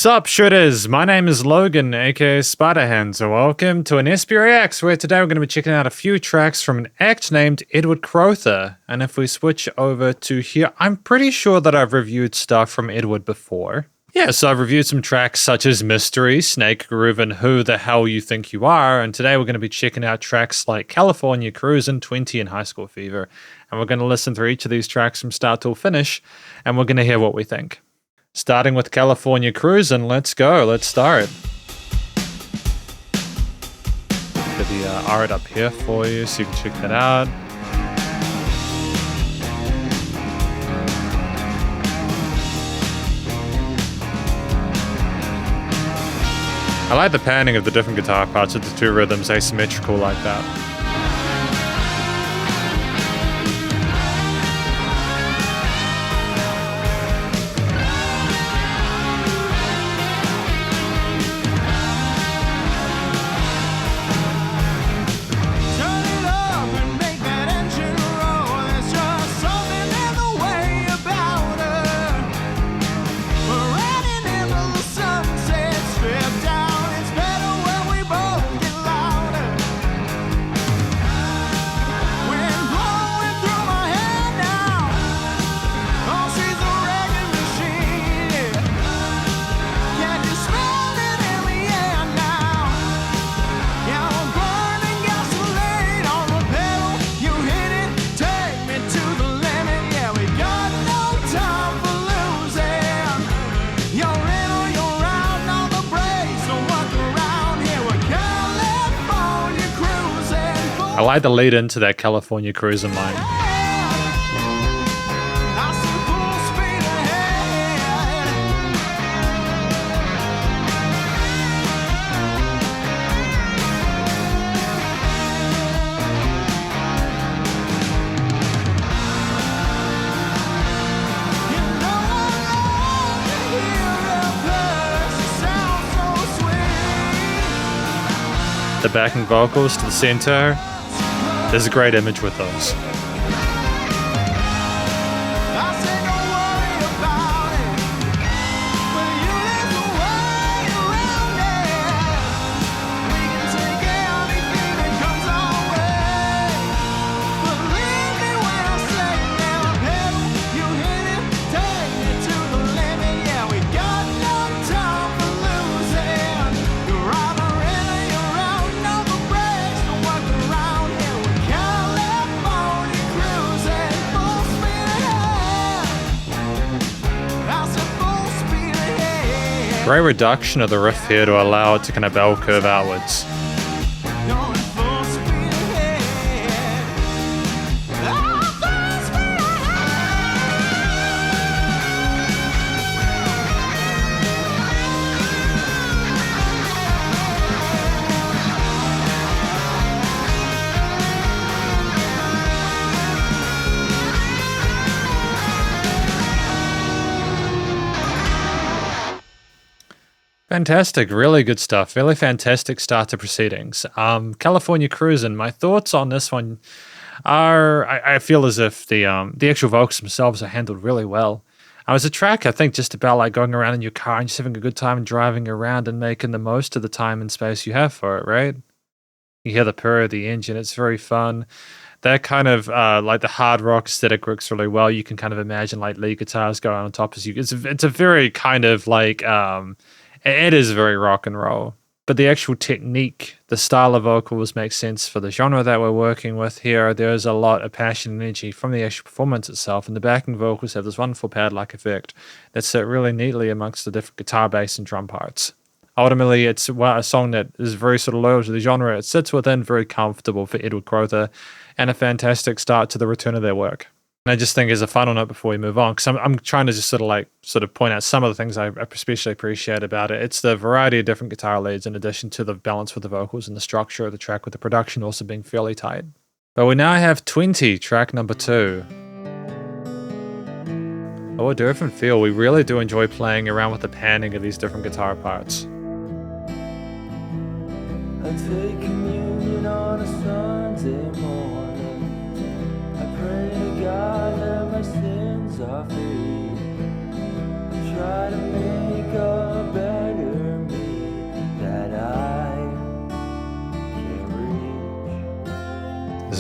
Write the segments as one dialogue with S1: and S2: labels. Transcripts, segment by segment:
S1: Sup Shredders, my name is Logan, aka Spiderhands, and welcome to an SP Reacts, where today we're going to be checking out a few tracks from an act named Edward Crowther. And if we switch over to here, I'm pretty sure that I've reviewed stuff from Edward before. Yeah, so I've reviewed some tracks such as Mystery, Snake Groove, and Who the Hell You Think You Are, and today we're going to be checking out tracks like California Cruisin, 20, and High School Fever. And we're going to listen through each of these tracks from start till finish, and we're going to hear what we think. Starting with California Cruisin', let's go, let's start. Get the art up here for you so you can check that out. I like the panning of the different guitar parts of the two rhythms, asymmetrical like that. I like the lead into that California Cruisin' line. The backing vocals to the center. There's a great image with those. Great reduction of the riff here to allow it to kind of bell curve outwards. Fantastic, really good stuff. Really fantastic start to proceedings. California Cruisin', my thoughts on this one are, I feel as if the actual vocals themselves are handled really well. It was a track, I think, just about like going around in your car and just having a good time driving around and making the most of the time and space you have for it, right? You hear the purr of the engine, it's very fun. That kind of like the hard rock aesthetic works really well. You can kind of imagine like lead guitars going on top as you. It's a very kind of like it is very rock and roll, but the actual technique, the style of vocals makes sense for the genre that we're working with here. There's a lot of passion and energy from the actual performance itself, and the backing vocals have this wonderful pad-like effect that sit really neatly amongst the different guitar, bass, and drum parts. Ultimately, it's a song that is very sort of loyal to the genre it sits within, very comfortable for Edward Crowther, and a fantastic start to the return of their work. And I just think as a final note before we move on, because I'm trying to just sort of point out some of the things I especially appreciate about it. It's the variety of different guitar leads in addition to the balance with the vocals and the structure of the track with the production also being fairly tight. But we now have 20, track number 2. Oh, a different feel. We really do enjoy playing around with the panning of these different guitar parts.
S2: I take communion on a Sunday morning. I pray to God that my sins are free. I try to make a better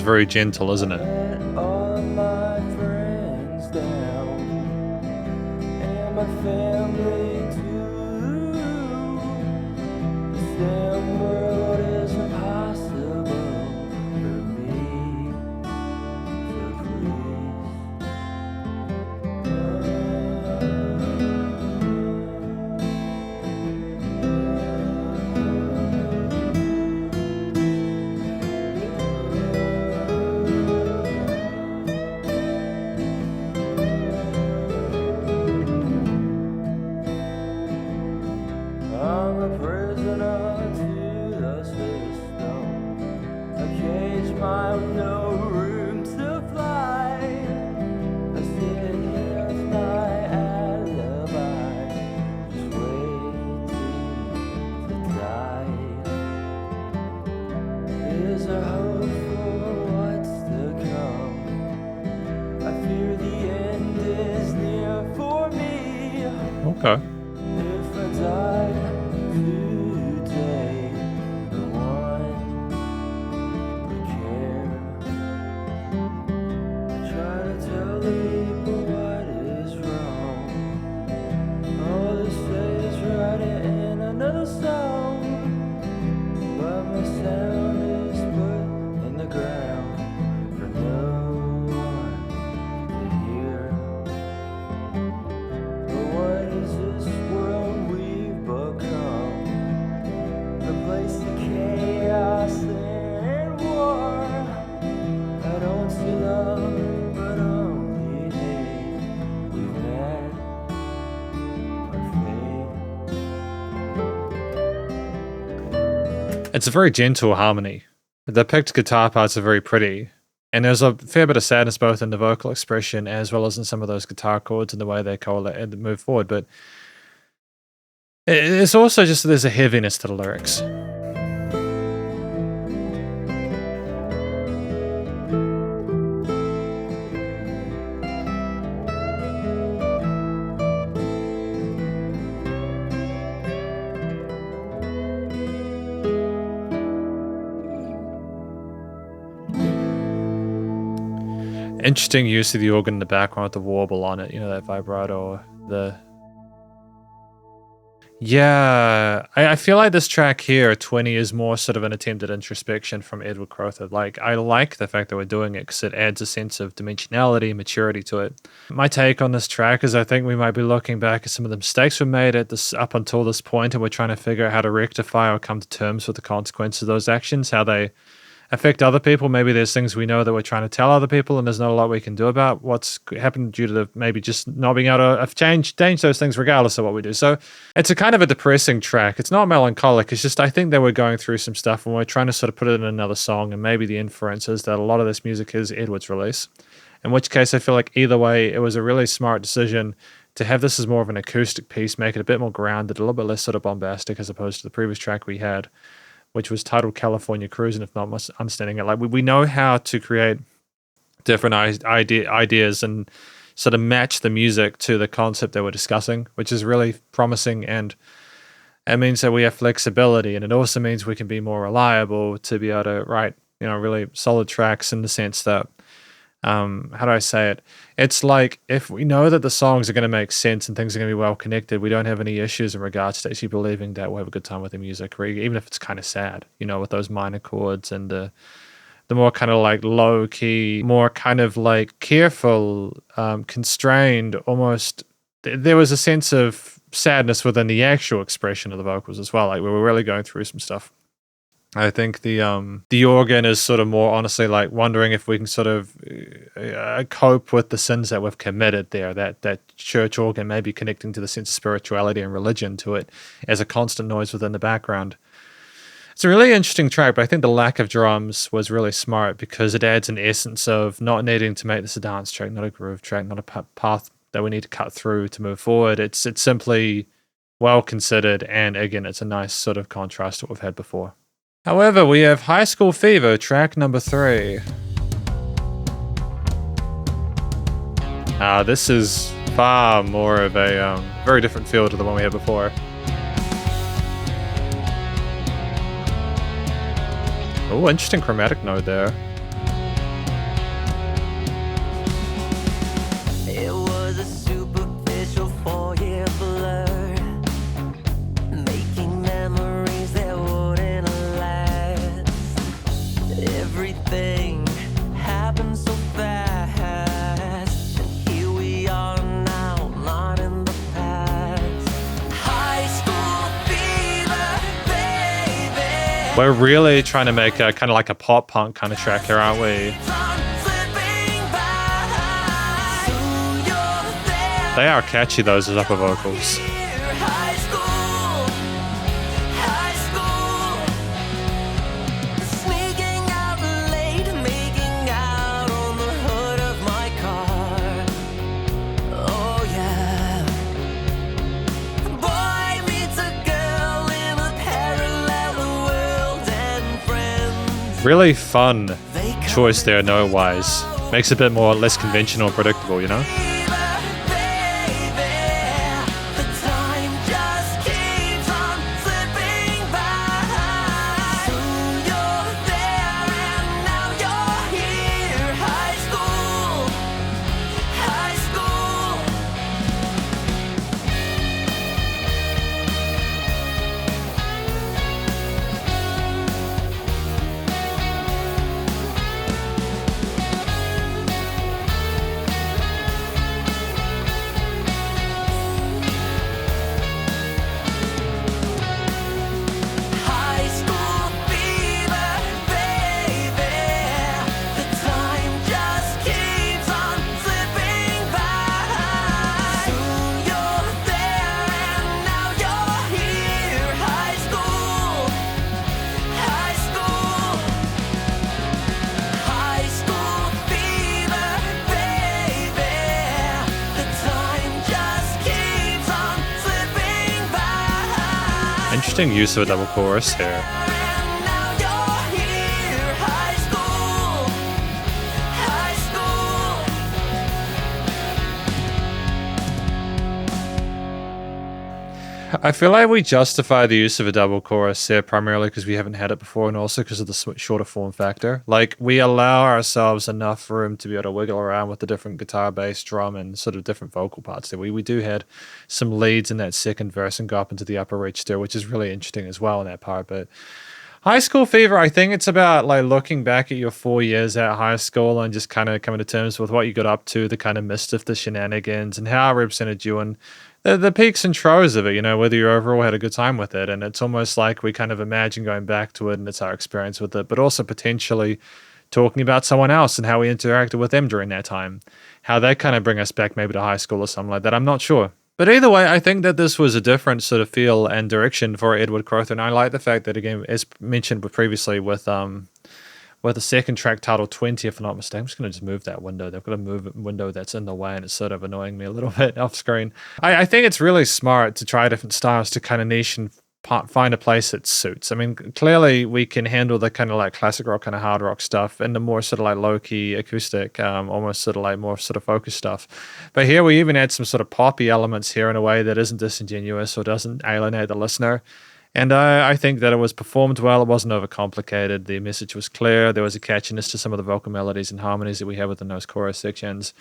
S1: very gentle, isn't it?
S2: Let all my friends down and my family too. The same world is impossible for me to please. I'm a prisoner to the system, a cage mind with no room to fly. I sit here with my alibi, just waiting to die. Is there hope for what's to come? I fear the end is near for me.
S1: Okay.
S2: If I died today, no one would care. I try to tell the people what is wrong. All they say is write it in another song. But my sound is put in the ground for no one to hear. But what is this world we've become? A place of chaos and war. I don't see love, but only hate. We've met our fate.
S1: It's a very gentle harmony. The picked guitar parts are very pretty. And there's a fair bit of sadness both in the vocal expression as well as in some of those guitar chords and the way they correlate and move forward. But it's also just there's a heaviness to the lyrics. Interesting use of the organ in the background with the warble on it, you know, that vibrato, Yeah, I feel like this track here, 20, is more sort of an attempt at introspection from Edward Crowther. Like, I like the fact that we're doing it because it adds a sense of dimensionality, maturity to it. My take on this track is I think we might be looking back at some of the mistakes we made at this up until this point, and we're trying to figure out how to rectify or come to terms with the consequences of those actions, how they affect other people. Maybe there's things we know that we're trying to tell other people and there's not a lot we can do about what's happened due to the maybe just not being able to change those things regardless of what we do. So it's a kind of a depressing track. It's not melancholic. It's just I think that we're going through some stuff and we're trying to sort of put it in another song, and maybe the inference is that a lot of this music is Edward's release. In which case I feel like either way it was a really smart decision to have this as more of an acoustic piece, make it a bit more grounded, a little bit less sort of bombastic as opposed to the previous track we had, which was titled California Cruisin, if not understanding it. Like we know how to create different ideas and sort of match the music to the concept that we're discussing, which is really promising. And it means that we have flexibility, and it also means we can be more reliable to be able to write, you know, really solid tracks in the sense that, how do I say it? It's like if we know that the songs are going to make sense and things are going to be well connected, we don't have any issues in regards to actually believing that we'll have a good time with the music, even if it's kind of sad, you know, with those minor chords and the more kind of like low key, more kind of like careful, constrained, almost. There was a sense of sadness within the actual expression of the vocals as well. Like we were really going through some stuff. I think the organ is sort of more honestly like wondering if we can sort of cope with the sins that we've committed there. That church organ maybe connecting to the sense of spirituality and religion to it as a constant noise within the background. It's a really interesting track, but I think the lack of drums was really smart because it adds an essence of not needing to make this a dance track, not a groove track, not a path that we need to cut through to move forward. It's simply well considered, and again, it's a nice sort of contrast to what we've had before. However, we have High School Fever, track number 3. This is far more of a very different feel to the one we had before. Oh, interesting chromatic note there. We're really trying to make a kind of like a pop punk kind of track here, aren't we? They are catchy, those upper vocals. Really fun choice there, note-wise. Makes it a bit more less conventional and predictable, you know? Interesting use of a double chorus here. I feel like we justify the use of a double chorus here primarily because we haven't had it before, and also because of the shorter form factor. Like, we allow ourselves enough room to be able to wiggle around with the different guitar, bass, drum, and sort of different vocal parts there. We do had some leads in that second verse and go up into the upper register, which is really interesting as well in that part. But High School Fever, I think it's about like looking back at your 4 years at high school and just kind of coming to terms with what you got up to, the kind of mischief, the shenanigans, and how it represented you and the peaks and troughs of it, you know, whether you overall had a good time with it. And it's almost like we kind of imagine going back to it and it's our experience with it, but also potentially talking about someone else and how we interacted with them during that time, how they kind of bring us back maybe to high school or something like that. I'm not sure. But either way, I think that this was a different sort of feel and direction for Edward Crowther. And I like the fact that, again, as mentioned previously with the second track titled 20, if I'm not mistaken. I'm just going to just move that window. They've got a window that's in the way and it's sort of annoying me a little bit off screen. I think it's really smart to try different styles to kind of niche and find a place that suits. I mean, clearly we can handle the kind of like classic rock, kind of hard rock stuff and the more sort of like low-key acoustic, almost sort of like more sort of focused stuff. But here we even add some sort of poppy elements here in a way that isn't disingenuous or doesn't alienate the listener. And I think that it was performed well. It wasn't overcomplicated. The message was clear. There was a catchiness to some of the vocal melodies and harmonies that we have within those chorus sections.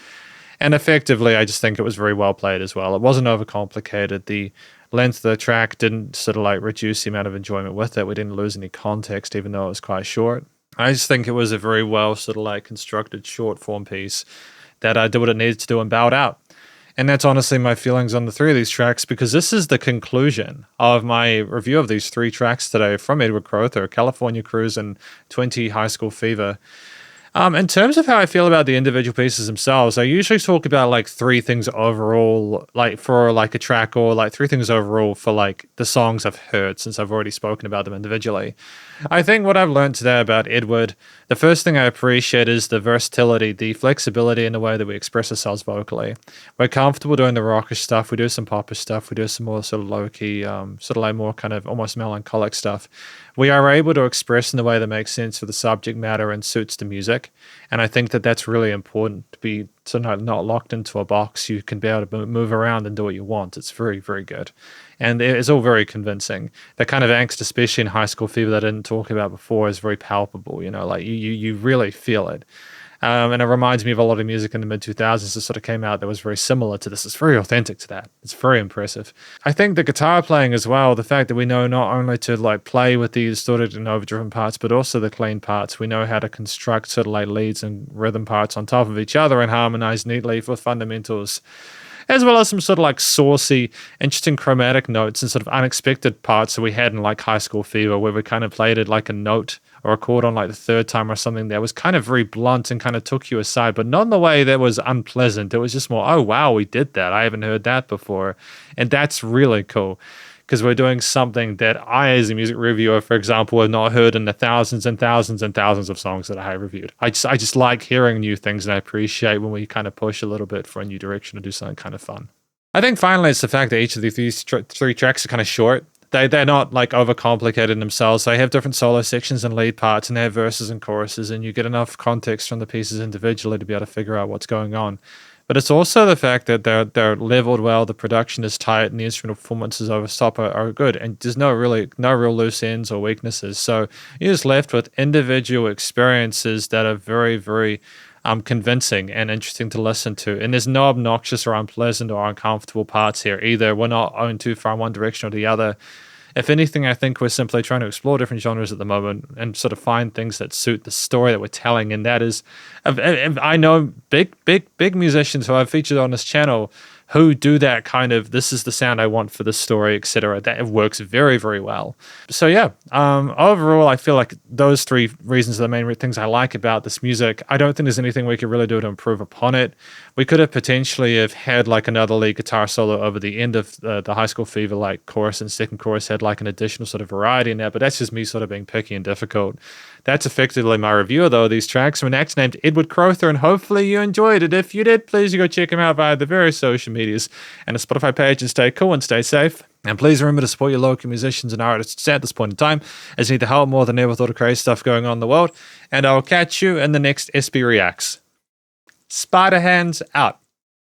S1: And effectively, I just think it was very well played as well. It wasn't overcomplicated. The length of the track didn't sort of like reduce the amount of enjoyment with it. We didn't lose any context, even though it was quite short. I just think it was a very well sort of like constructed short form piece that did what it needed to do and bowed out. And that's honestly my feelings on the three of these tracks, because this is the conclusion of my review of these three tracks today from Edward Crowther: California Cruisin, 20, High School Fever. In terms of how I feel about the individual pieces themselves, I usually talk about like three things overall, like for like a track, or like three things overall for like the songs I've heard, since I've already spoken about them individually. I think what I've learned today about Edward, the first thing I appreciate is the versatility, the flexibility in the way that we express ourselves vocally. We're comfortable doing the rockish stuff. We do some popish stuff. We do some more sort of low-key, sort of like more kind of almost melancholic stuff. We are able to express in the way that makes sense for the subject matter and suits the music. And I think that that's really important, to be sort of not locked into a box. You can be able to move around and do what you want. It's very, very good. And it's all very convincing. The kind of angst, especially in High School Fever, that I didn't talk about before, is very palpable. You know, like you really feel it. And it reminds me of a lot of music in the mid-2000s that sort of came out that was very similar to this. It's very authentic to that. It's very impressive. I think the guitar playing as well, the fact that we know not only to like play with the distorted and overdriven parts, but also the clean parts. We know how to construct sort of like leads and rhythm parts on top of each other and harmonize neatly with fundamentals. as well as some sort of like saucy, interesting chromatic notes and sort of unexpected parts that we had in like High School Fever, where we kind of played it like a note or a chord on like the third time or something that was kind of very blunt and kind of took you aside, but not in the way that was unpleasant. It was just more, oh wow, we did that. I haven't heard that before. And that's really cool, because we're doing something that I, as a music reviewer, for example, have not heard in the thousands and thousands and thousands of songs that I have reviewed. I just like hearing new things, and I appreciate when we kind of push a little bit for a new direction to do something kind of fun. I think finally it's the fact that each of these three tracks are kind of short. They're not like overcomplicated in themselves. They have different solo sections and lead parts, and they have verses and choruses, and you get enough context from the pieces individually to be able to figure out what's going on. But it's also the fact that they're leveled well, the production is tight, and the instrumental performances over top are good, and there's no real loose ends or weaknesses. So you're just left with individual experiences that are very, very convincing and interesting to listen to. And there's no obnoxious or unpleasant or uncomfortable parts here either. We're not going too far in one direction or the other. If anything, I think we're simply trying to explore different genres at the moment and sort of find things that suit the story that we're telling. And that is, I know big musicians who I've featured on this channel who do that kind of, this is the sound I want for this story, etc. That works very, very well. So yeah, overall, I feel like those three reasons are the main things I like about this music. I don't think there's anything we could really do to improve upon it. We could have potentially have had like another lead guitar solo over the end of the High School Fever, like chorus and second chorus had like an additional sort of variety in there, but that's just me sort of being picky and difficult. That's effectively my review of though these tracks from an actor named Edward Crowther, and hopefully you enjoyed it. If you did, please go check him out via the various social medias and the Spotify page, and stay cool and stay safe. And please remember to support your local musicians and artists at this point in time, as you need the help more than ever with all the crazy stuff going on in the world. And I'll catch you in the next SB Reacts. Spiderhands out.